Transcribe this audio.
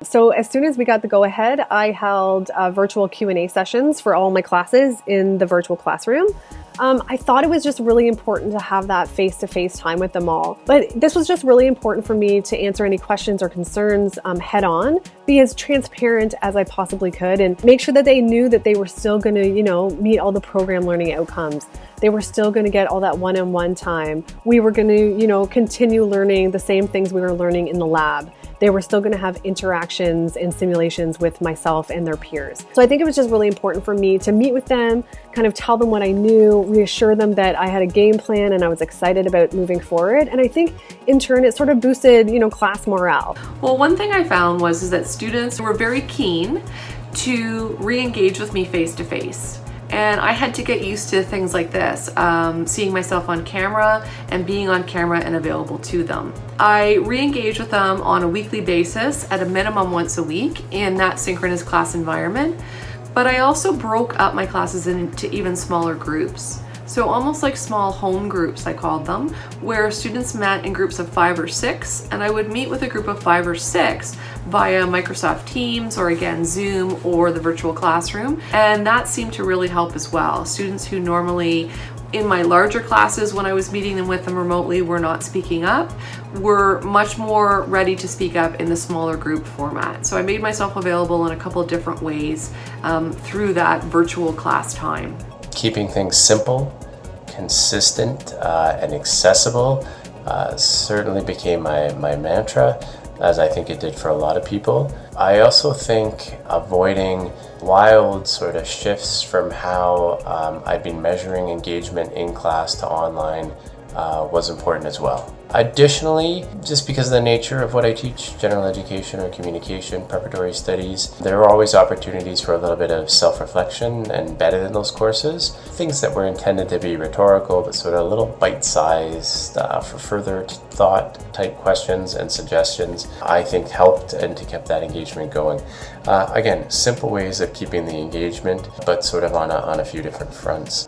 So as soon as we got the go-ahead, I held virtual Q&A sessions for all my classes in the virtual classroom. I thought it was just really important to have that face-to-face time with them all. But this was just really important for me to answer any questions or concerns head on, be as transparent as I possibly could, and make sure that they knew that they were still going to, meet all the program learning outcomes. They were still going to get all that one-on-one time. We were going to, continue learning the same things we were learning in the lab. They were still going to have interactions and simulations with myself and their peers. So I think it was just really important for me to meet with them, kind of tell them what I knew, reassure them that I had a game plan and I was excited about moving forward. And I think in turn, it sort of boosted, class morale. Well, one thing I found was that students were very keen to re-engage with me face-to-face. And I had to get used to things like this, seeing myself on camera and being on camera and available to them. I re-engage with them on a weekly basis, at a minimum once a week, in that synchronous class environment. But I also broke up my classes into even smaller groups. So almost like small home groups, I called them, where students met in groups of 5 or 6, and I would meet with a group of 5 or 6 via Microsoft Teams, or again Zoom, or the virtual classroom, and that seemed to really help as well. Students who normally in my larger classes, when I was meeting them with them remotely, were not speaking up, were much more ready to speak up in the smaller group format. So I made myself available in a couple of different ways through that virtual class time. Keeping things simple, consistent, and accessible certainly became my mantra, as I think it did for a lot of people. I also think avoiding wild sort of shifts from how I've been measuring engagement in class to online was important as well. Additionally, just because of the nature of what I teach, general education or communication, preparatory studies, there are always opportunities for a little bit of self-reflection embedded in those courses. Things that were intended to be rhetorical, but sort of a little bite-sized for further thought type questions and suggestions, I think helped and to keep that engagement going. Again, simple ways of keeping the engagement, but sort of on a few different fronts.